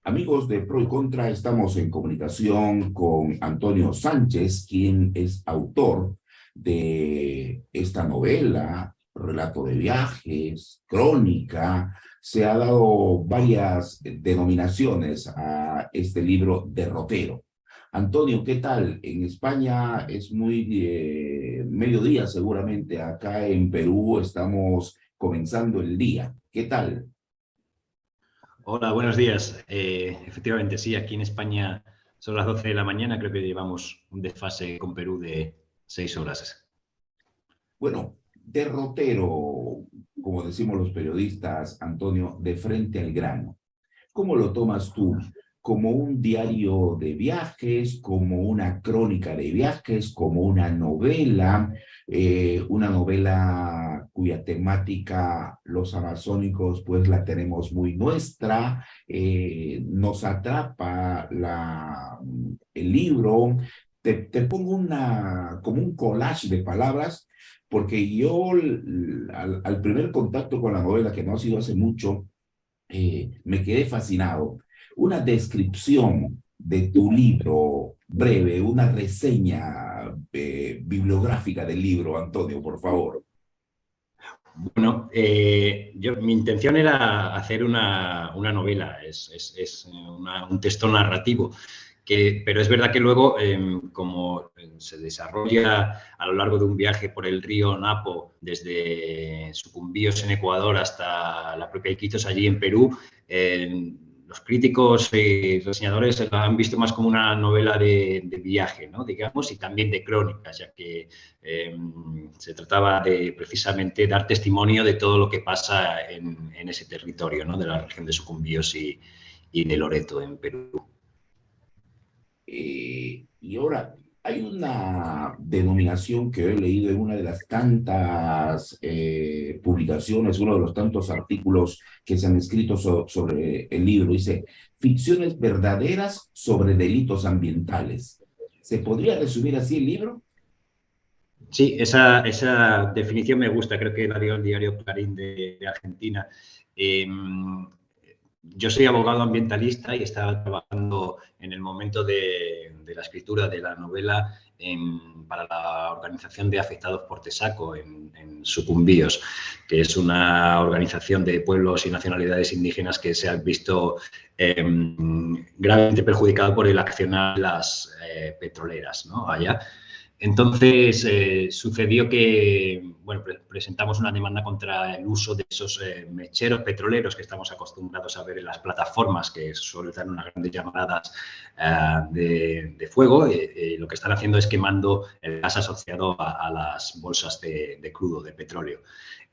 Amigos de Pro y Contra, estamos en comunicación con Antonio Sánchez, quien es autor de esta novela, relato de viajes, crónica. Se ha dado varias denominaciones a este libro derrotero. Antonio, ¿qué tal? En España es muy mediodía seguramente. Acá en Perú estamos comenzando el día. ¿Qué tal? Hola, buenos días. Efectivamente, sí, aquí en España son las 12 de la mañana, creo que llevamos un desfase con Perú de 6 horas. Bueno, derrotero, como decimos los periodistas, Antonio, de frente al grano. ¿Cómo lo tomas tú? ¿Como un diario de viajes, como una crónica de viajes, como una novela cuya temática los amazónicos pues la tenemos muy nuestra, nos atrapa el libro? Te pongo como un collage de palabras, porque yo al primer contacto con la novela, que no ha sido hace mucho, me quedé fascinado. Una descripción de tu libro breve, una reseña bibliográfica del libro, Antonio, por favor. Bueno, mi intención era hacer una novela, un texto narrativo, pero es verdad que luego, como se desarrolla a lo largo de un viaje por el río Napo, desde Sucumbíos en Ecuador hasta la propia Iquitos, allí en Perú, los críticos y reseñadores la han visto más como una novela de viaje, ¿no? Digamos, y también de crónicas, ya que se trataba de precisamente dar testimonio de todo lo que pasa en ese territorio, ¿no? De la región de Sucumbíos y de Loreto, en Perú. Y ahora, hay una denominación que he leído en una de las tantas publicaciones, uno de los tantos artículos que se han escrito sobre el libro. Dice, ficciones verdaderas sobre delitos ambientales. ¿Se podría resumir así el libro? Sí, esa definición me gusta, creo que la dio el diario Clarín de Argentina. Eh, yo soy abogado ambientalista y estaba trabajando en el momento de la escritura de la novela para la Organización de Afectados por Tesaco en Sucumbíos, que es una organización de pueblos y nacionalidades indígenas que se han visto gravemente perjudicada por el accionar de las petroleras, ¿no? Allá. Entonces, sucedió que bueno, presentamos una demanda contra el uso de esos mecheros petroleros que estamos acostumbrados a ver en las plataformas, que suelen dar unas grandes llamaradas de fuego. Lo que están haciendo es quemando el gas asociado a las bolsas de crudo, de petróleo.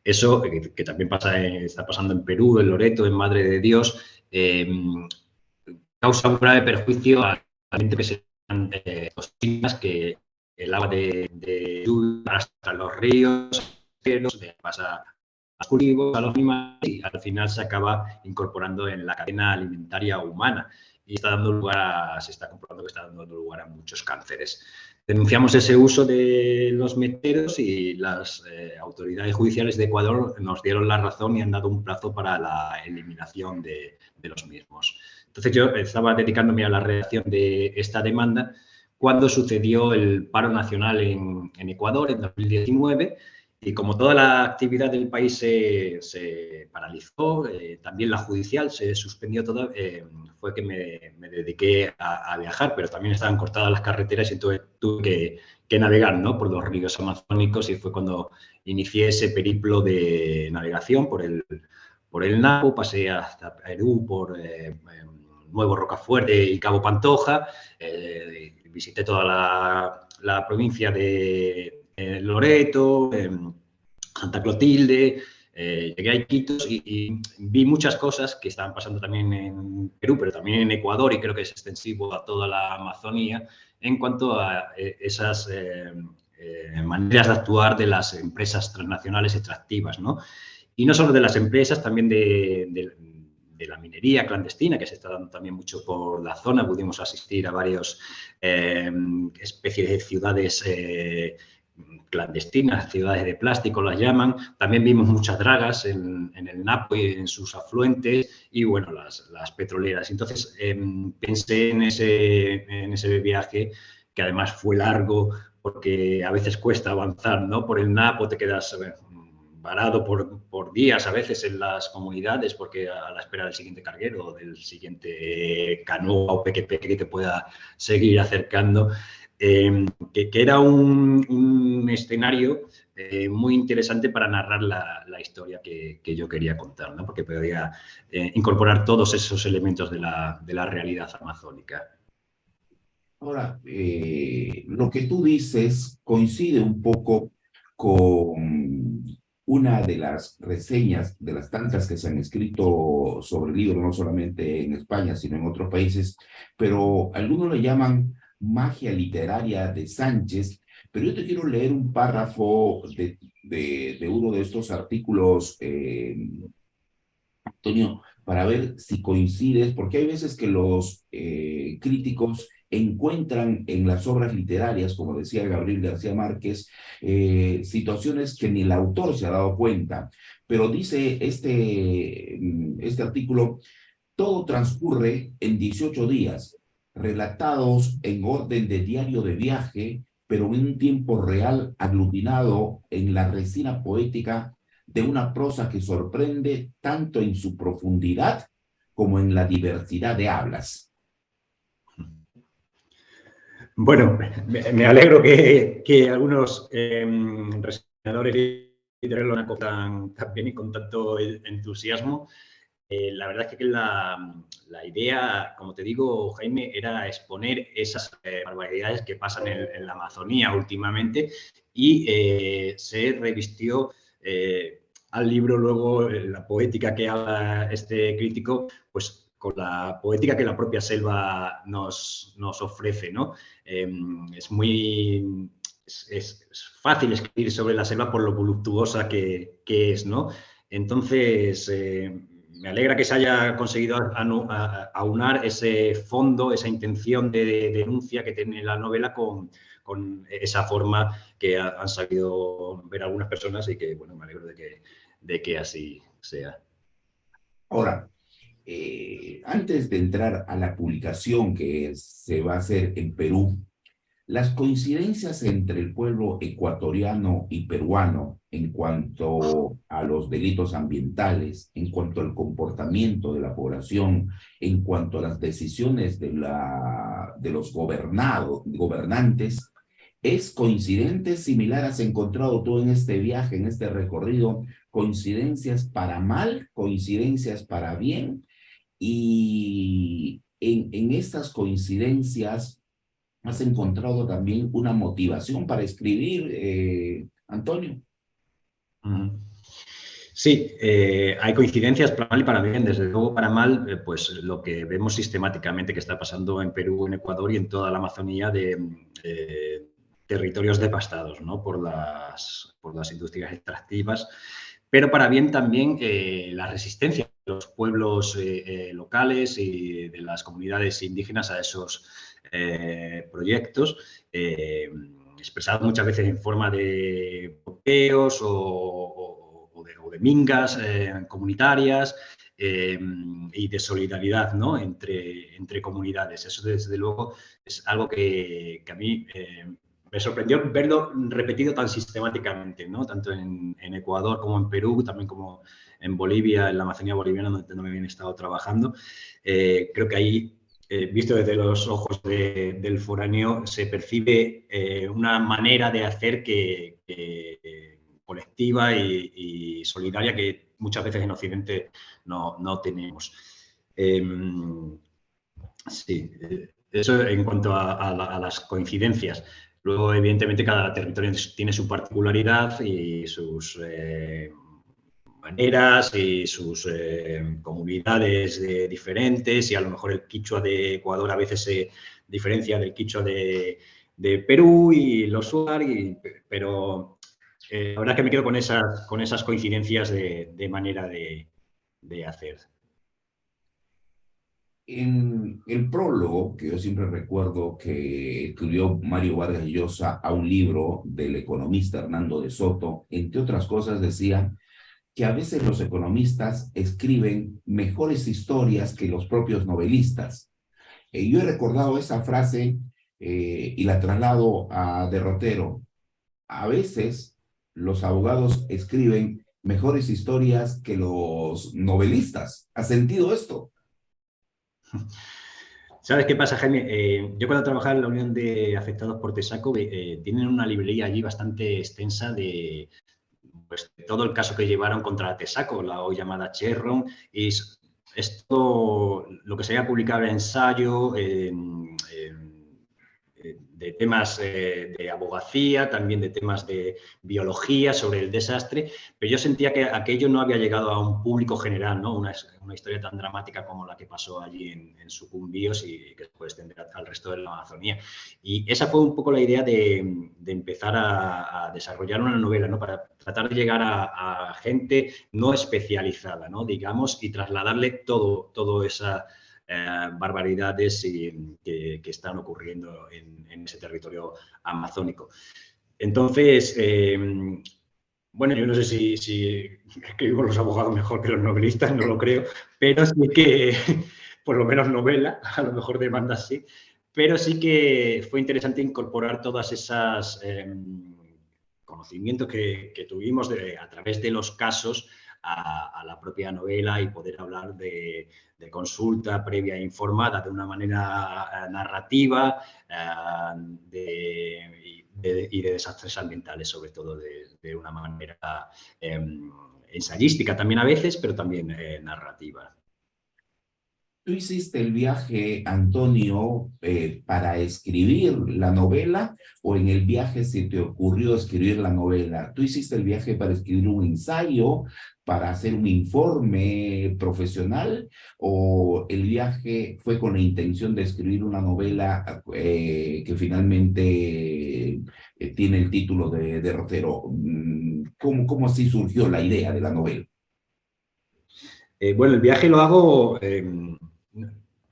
Eso, que también está pasando en Perú, en Loreto, en Madre de Dios, causa un grave perjuicio al ambiente que se toxinas que el agua de lluvia hasta los ríos, pasa a los cultivos, a los animales y al final se acaba incorporando en la cadena alimentaria humana y se está comprobando que está dando lugar a muchos cánceres. Denunciamos ese uso de los mecheros y las autoridades judiciales de Ecuador nos dieron la razón y han dado un plazo para la eliminación de los mismos. Entonces yo estaba dedicándome a la redacción de esta demanda cuando sucedió el paro nacional en Ecuador en 2019 y como toda la actividad del país se paralizó, también la judicial se suspendió toda, fue que me dediqué a viajar, pero también estaban cortadas las carreteras y tuve que navegar, ¿no? Por los ríos amazónicos y fue cuando inicié ese periplo de navegación por el Napo, pasé hasta Perú por Nuevo Rocafuerte y Cabo Pantoja, visité toda la provincia de Loreto, Santa Clotilde, llegué a Iquitos y vi muchas cosas que estaban pasando también en Perú, pero también en Ecuador y creo que es extensivo a toda la Amazonía en cuanto a esas maneras de actuar de las empresas transnacionales extractivas, ¿no? Y no solo de las empresas, también de la minería clandestina, que se está dando también mucho por la zona. Pudimos asistir a varias especies de ciudades clandestinas, ciudades de plástico las llaman. También vimos muchas dragas en el Napo y en sus afluentes y, bueno, las petroleras. Entonces, pensé en ese viaje, que además fue largo porque a veces cuesta avanzar, ¿no? Por el Napo te quedas varado por días a veces en las comunidades porque a la espera del siguiente carguero o del siguiente canoa o peque-peque que te pueda seguir acercando. Que era un escenario muy interesante para narrar la historia que yo quería contar, ¿no? Porque podía incorporar todos esos elementos de la realidad amazónica. Ahora, lo que tú dices coincide un poco con una de las reseñas, de las tantas que se han escrito sobre el libro, no solamente en España, sino en otros países, pero algunos le llaman magia literaria de Sánchez, pero yo te quiero leer un párrafo de uno de estos artículos, Antonio, para ver si coincides, porque hay veces que los críticos encuentran en las obras literarias, como decía Gabriel García Márquez, situaciones que ni el autor se ha dado cuenta. Pero dice este artículo, todo transcurre en 18 días, relatados en orden de diario de viaje, pero en un tiempo real aglutinado en la resina poética de una prosa que sorprende tanto en su profundidad como en la diversidad de hablas. Bueno, me alegro que algunos reseñadores literarios lo hagan tan bien y con tanto entusiasmo. La verdad es que la idea, como te digo, Jaime, era exponer esas barbaridades que pasan en la Amazonía últimamente y se revistió al libro luego la poética que habla este crítico, pues con la poética que la propia selva nos ofrece, ¿no? Es muy... Es fácil escribir sobre la selva por lo voluptuosa que es, ¿no? Entonces, me alegra que se haya conseguido aunar ese fondo, esa intención de denuncia que tiene la novela con esa forma que han sabido ver algunas personas y que, bueno, me alegro de que así sea. Ahora, antes de entrar a la publicación que se va a hacer en Perú, las coincidencias entre el pueblo ecuatoriano y peruano en cuanto a los delitos ambientales, en cuanto al comportamiento de la población, en cuanto a las decisiones de los gobernantes, ¿es coincidente, similar? ¿Has encontrado tú en este viaje, en este recorrido, coincidencias para mal, coincidencias para bien? Y en estas coincidencias, ¿has encontrado también una motivación para escribir, Antonio? Sí, hay coincidencias para mal y para bien. Desde luego, para mal, pues lo que vemos sistemáticamente que está pasando en Perú, en Ecuador y en toda la Amazonía de territorios devastados, ¿no? por las industrias extractivas. Pero para bien también la resistencia de los pueblos locales y de las comunidades indígenas a esos proyectos, expresados muchas veces en forma de bloqueos o de mingas comunitarias y de solidaridad, ¿no? entre comunidades. Eso, desde luego, es algo que a mí me sorprendió verlo repetido tan sistemáticamente, ¿no? Tanto en Ecuador como en Perú, también como en Bolivia, en la Amazonía boliviana, donde también he estado trabajando. Creo que ahí, visto desde los ojos del foráneo, se percibe una manera de hacer que colectiva y solidaria que muchas veces en Occidente no tenemos. Sí, eso en cuanto a las coincidencias. Luego, evidentemente, cada territorio tiene su particularidad y sus maneras y sus comunidades diferentes y a lo mejor el quichua de Ecuador a veces se diferencia del quichua de Perú y los Shuar, pero la verdad que me quedo con esas coincidencias de manera de hacer. el prólogo, que yo siempre recuerdo que escribió Mario Vargas Llosa a un libro del economista Hernando de Soto, entre otras cosas decía que a veces los economistas escriben mejores historias que los propios novelistas. Yo he recordado esa frase y la traslado a Derrotero. A veces los abogados escriben mejores historias que los novelistas. ¿Has sentido esto? ¿Sabes qué pasa, Jaime? Yo cuando trabajaba en la Unión de Afectados por Tesaco, tienen una librería allí bastante extensa de pues, todo el caso que llevaron contra Tesaco, la hoy llamada Chevron, y es todo lo que se había publicado en ensayo, de temas de abogacía, también de temas de biología sobre el desastre, pero yo sentía que aquello no había llegado a un público general, ¿no? Una historia tan dramática como la que pasó allí en Sucumbíos y que se puede extender al resto de la Amazonía. Y esa fue un poco la idea de empezar a desarrollar una novela, ¿no? Para tratar de llegar a gente no especializada, ¿no? Digamos, y trasladarle todo esa barbaridades que están ocurriendo en ese territorio amazónico. Entonces, bueno, yo no sé si escribimos los abogados mejor que los novelistas, no lo creo, pero sí que, por lo menos novela, a lo mejor demanda sí, pero sí que fue interesante incorporar todas esas conocimientos que tuvimos a través de los casos a la propia novela y poder hablar de consulta previa e informada de una manera narrativa y de desastres ambientales, sobre todo de una manera ensayística también a veces, pero también narrativa. ¿Tú hiciste el viaje, Antonio, para escribir la novela o en el viaje se te ocurrió escribir la novela? ¿Tú hiciste el viaje para escribir un ensayo, para hacer un informe profesional o el viaje fue con la intención de escribir una novela que finalmente tiene el título de Derrotero? ¿Cómo así surgió la idea de la novela? Bueno, el viaje lo hago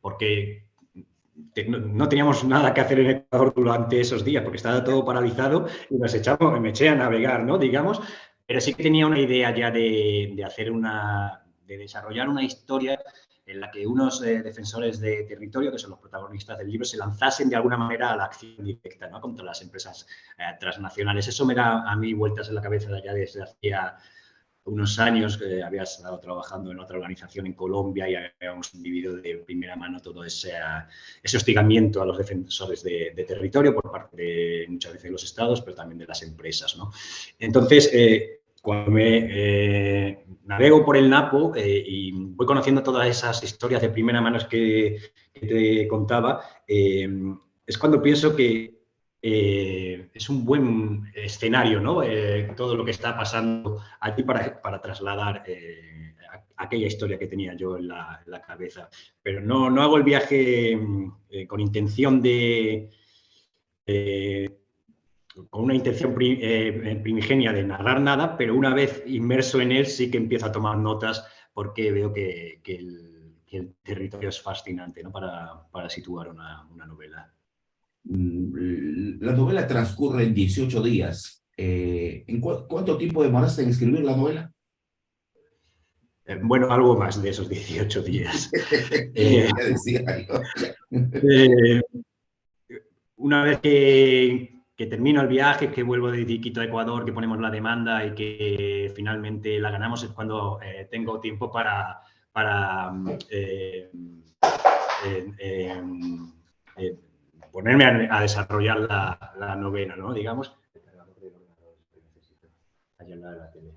porque no teníamos nada que hacer en Ecuador durante esos días, porque estaba todo paralizado y me eché a navegar, ¿no? Digamos, pero sí que tenía una idea ya de hacer de desarrollar una historia en la que unos defensores de territorio, que son los protagonistas del libro, se lanzasen de alguna manera a la acción directa, ¿no? Contra las empresas transnacionales. Eso me da a mí vueltas en la cabeza ya desde hacía unos años que había estado trabajando en otra organización en Colombia y habíamos vivido de primera mano todo ese hostigamiento a los defensores de territorio por parte de muchas veces de los estados, pero también de las empresas, ¿no? Entonces, cuando me navego por el Napo y voy conociendo todas esas historias de primera mano que te contaba, es cuando pienso que es un buen escenario, ¿no? Todo lo que está pasando aquí para trasladar aquella historia que tenía yo en la cabeza. Pero no hago el viaje con intención con una intención primigenia de narrar nada, pero una vez inmerso en él sí que empiezo a tomar notas porque veo que el territorio es fascinante, ¿no? Para situar una novela. La novela transcurre en 18 días. ¿En cuánto tiempo demoraste en escribir la novela? Bueno, algo más de esos 18 días. Eh, Ya decía yo. eh, una vez que termino el viaje, que vuelvo de Quito a Ecuador, que ponemos la demanda y que finalmente la ganamos, es cuando tengo tiempo para eh, eh, eh, ponerme a desarrollar la novela, ¿no? Digamos. Allá en la tele.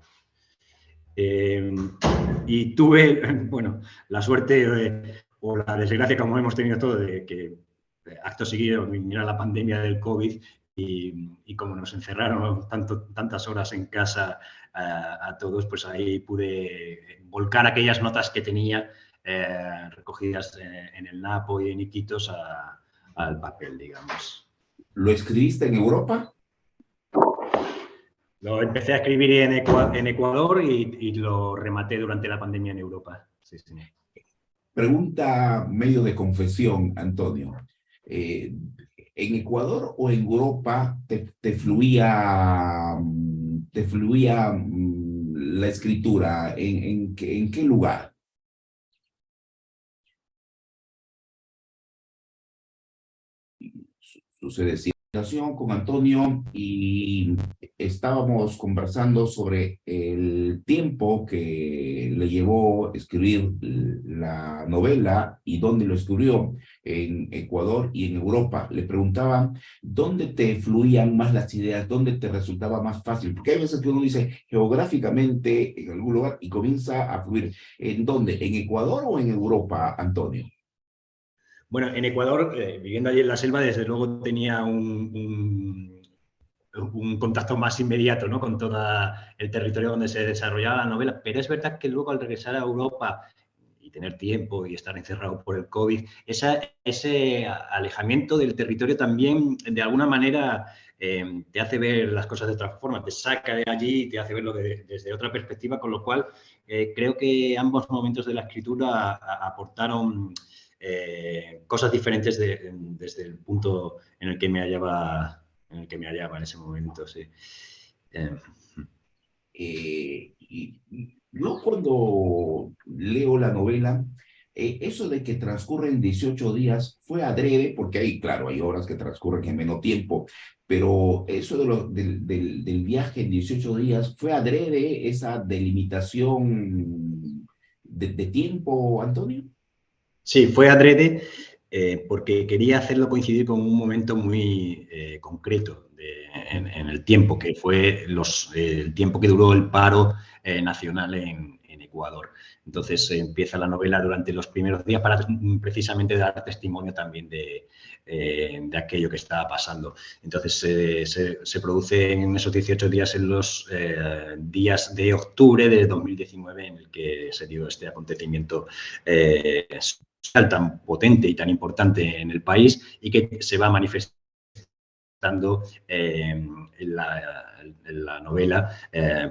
Y tuve, bueno, la suerte o la desgracia, como hemos tenido todos, de que acto seguido viniera la pandemia del COVID y como nos encerraron tantas horas en casa a todos, pues ahí pude volcar aquellas notas que tenía recogidas en el Napo y en Iquitos al papel, digamos. ¿Lo escribiste en Europa? Lo empecé a escribir en Ecuador y lo rematé durante la pandemia en Europa. Sí, sí. Pregunta medio de confesión, Antonio. ¿En Ecuador o en Europa te fluía la escritura? En qué lugar? Sucede situación con Antonio y estábamos conversando sobre el tiempo que le llevó escribir la novela y dónde lo escribió, en Ecuador y en Europa. Le preguntaba dónde te fluían más las ideas, dónde te resultaba más fácil, porque hay veces que uno dice geográficamente en algún lugar y comienza a fluir. ¿En dónde? ¿En Ecuador o en Europa, Antonio? Bueno, en Ecuador, viviendo allí en la selva, desde luego tenía un contacto más inmediato, ¿no?, con todo el territorio donde se desarrollaba la novela, pero es verdad que luego al regresar a Europa y tener tiempo y estar encerrado por el COVID, ese alejamiento del territorio también de alguna manera te hace ver las cosas de otra forma, te saca de allí y te hace verlo desde otra perspectiva, con lo cual creo que ambos momentos de la escritura aportaron cosas diferentes desde el punto en el que me hallaba en ese momento, sí. Eh, Y yo cuando leo la novela, eso de que transcurren 18 días fue adrede, porque ahí, claro, hay horas que transcurren en menos tiempo, pero eso del viaje en 18 días fue adrede, esa delimitación de tiempo, Antonio. sí, fue adrede porque quería hacerlo coincidir con un momento muy concreto en el tiempo, que fue el tiempo que duró el paro nacional en Ecuador. Entonces empieza la novela durante los primeros días para precisamente dar testimonio también de aquello que estaba pasando. Entonces se produce en esos 18 días, en los días de octubre de 2019, en el que se dio este acontecimiento tan potente y tan importante en el país y que se va manifestando en la novela,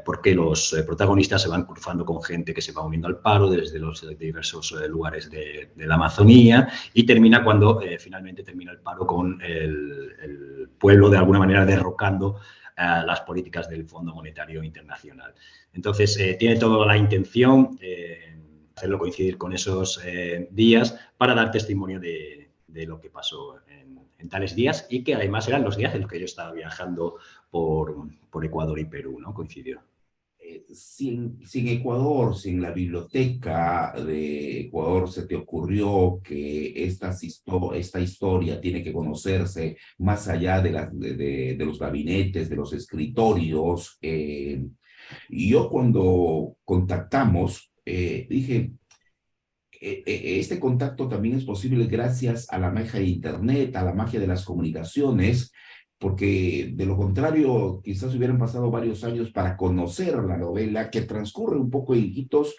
porque los protagonistas se van cruzando con gente que se va uniendo al paro desde los diversos lugares de la Amazonía, y termina cuando finalmente termina el paro con el pueblo de alguna manera derrocando las políticas del Fondo Monetario Internacional. Entonces, tiene toda la intención hacerlo coincidir con esos días para dar testimonio de lo que pasó en tales días, y que además eran los días en los que yo estaba viajando por Ecuador y Perú, ¿no? Coincidió. Si en Ecuador, si en la biblioteca de Ecuador se te ocurrió que esta historia tiene que conocerse más allá de los gabinetes, de los escritorios, y yo cuando contactamos, dije, este contacto también es posible gracias a la magia de Internet, a la magia de las comunicaciones, porque de lo contrario, quizás hubieran pasado varios años para conocer la novela, que transcurre un poco en hitos,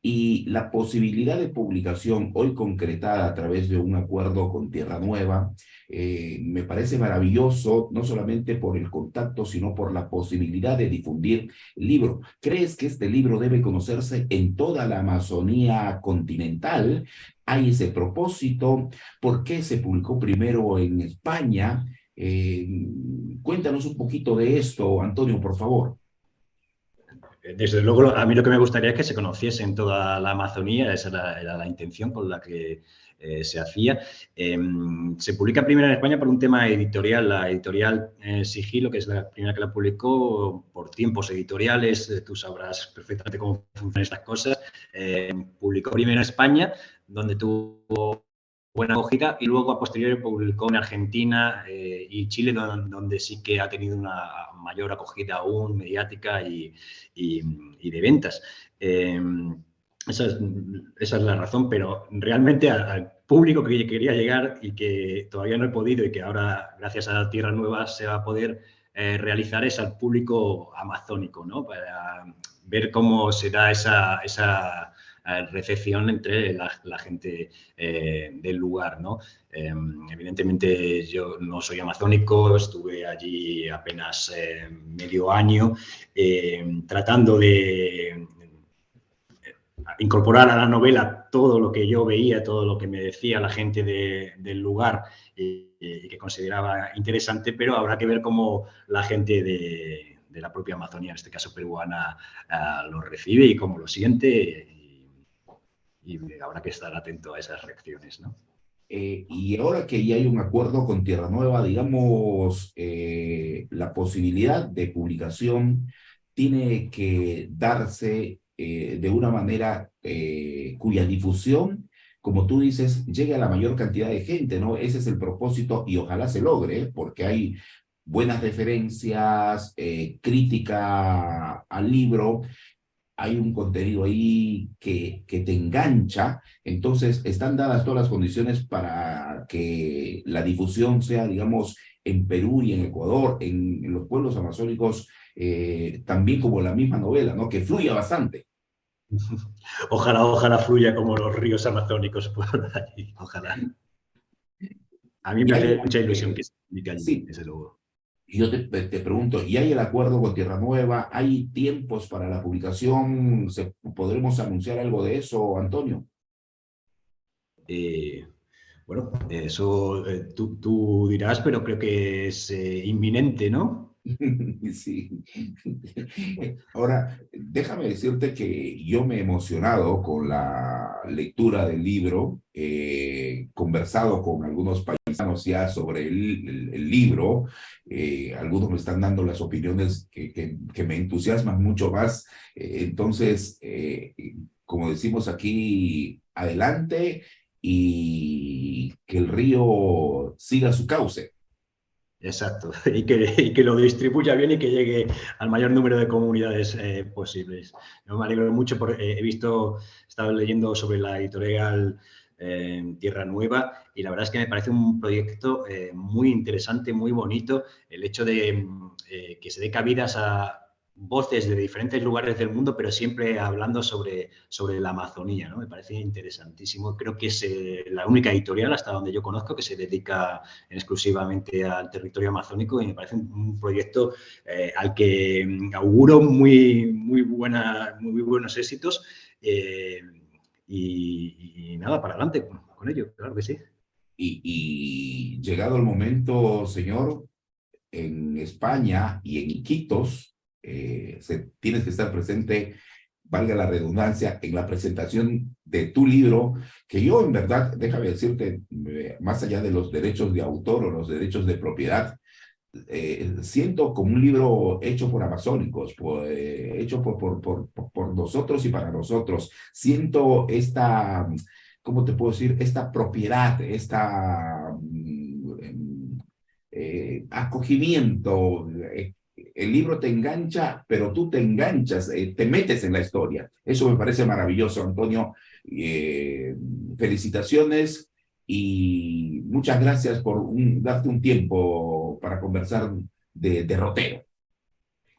y la posibilidad de publicación hoy concretada a través de un acuerdo con Tierra Nueva, me parece maravilloso, no solamente por el contacto, sino por la posibilidad de difundir el libro. ¿Crees que este libro debe conocerse en toda la Amazonía continental? ¿Hay ese propósito? ¿Por qué se publicó primero en España? Eh, Cuéntanos un poquito de esto, Antonio, por favor. Desde luego, a mí lo que me gustaría es que se conociese en toda la Amazonía, esa era la intención con la que se hacía. Se publica primero en España por un tema editorial, la editorial Sigilo, que es la primera que la publicó, por tiempos editoriales, tú sabrás perfectamente cómo funcionan estas cosas. Publicó primero en España, donde tuvo buena acogida, y luego a posteriori publicó en Argentina y Chile, donde sí que ha tenido una mayor acogida aún mediática y de ventas. Esa es la razón, pero realmente al público que quería llegar y que todavía no he podido, y que ahora, gracias a Tierra Nueva, se va a poder realizar, es al público amazónico, ¿no? Para ver cómo se da esa recepción entre la gente del lugar, ¿no? Evidentemente yo no soy amazónico, estuve allí apenas medio año tratando de incorporar a la novela todo lo que yo veía, todo lo que me decía la gente del lugar y que consideraba interesante, pero habrá que ver cómo la gente de la propia Amazonía, en este caso peruana, lo recibe y cómo lo siente. Y habrá que estar atento a esas reacciones, ¿no? Y ahora que ya hay un acuerdo con Tierra Nueva, digamos, la posibilidad de publicación tiene que darse de una manera cuya difusión, como tú dices, llegue a la mayor cantidad de gente, ¿no? Ese es el propósito y ojalá se logre, porque hay buenas referencias, crítica al libro, hay un contenido ahí que te engancha, entonces están dadas todas las condiciones para que la difusión sea, digamos, en Perú y en Ecuador, en los pueblos amazónicos, también como la misma novela, ¿no? Que fluya bastante. Ojalá, ojalá fluya como los ríos amazónicos por ahí, ojalá. A mí Y me hay, hace mucha ilusión que se publique allí, sí, desde luego. yo te pregunto, ¿y hay el acuerdo con Tierra Nueva? ¿Hay tiempos para la publicación? ¿Podremos anunciar algo de eso, Antonio? Eh, bueno, eso tú dirás, pero creo que es inminente, ¿no? Sí. Ahora, déjame decirte que yo me he emocionado con la lectura del libro, conversado con algunos paisanos ya sobre el libro, algunos me están dando las opiniones que me entusiasman mucho más, entonces, como decimos aquí, adelante y que el río siga su cauce. Exacto, y que lo distribuya bien y que llegue al mayor número de comunidades posibles. Yo me alegro mucho porque he visto, he estado leyendo sobre la editorial Tierra Nueva y la verdad es que me parece un proyecto muy interesante, muy bonito, el hecho de que se dé cabidas a voces de diferentes lugares del mundo, pero siempre hablando sobre la Amazonía, ¿no? Me parece interesantísimo. Creo que es la única editorial, hasta donde yo conozco, que se dedica exclusivamente al territorio amazónico y me parece un proyecto al que auguro muy buenos éxitos y nada, para adelante con ello, claro que sí. Y llegado el momento, señor, en España y en Iquitos, tienes que estar presente, valga la redundancia, en la presentación de tu libro, que yo en verdad, déjame decirte, más allá de los derechos de autor o los derechos de propiedad, siento como un libro hecho por amazónicos, hecho por nosotros y para nosotros. Siento esta, ¿cómo te puedo decir? Esta propiedad, esta acogimiento. El libro te engancha, pero tú te enganchas, te metes en la historia. Eso me parece maravilloso, Antonio. Eh, Felicitaciones y muchas gracias por darte un tiempo para conversar de derrotero.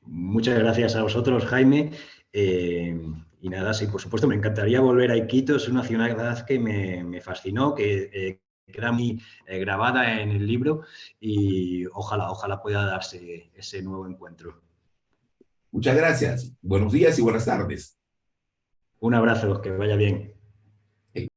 Muchas gracias a vosotros, Jaime. Y nada, sí, por supuesto, me encantaría volver a Iquitos, es una ciudad que me fascinó, que queda muy grabada en el libro y ojalá pueda darse ese nuevo encuentro. Muchas gracias. Buenos días y buenas tardes. Un abrazo, que vaya bien.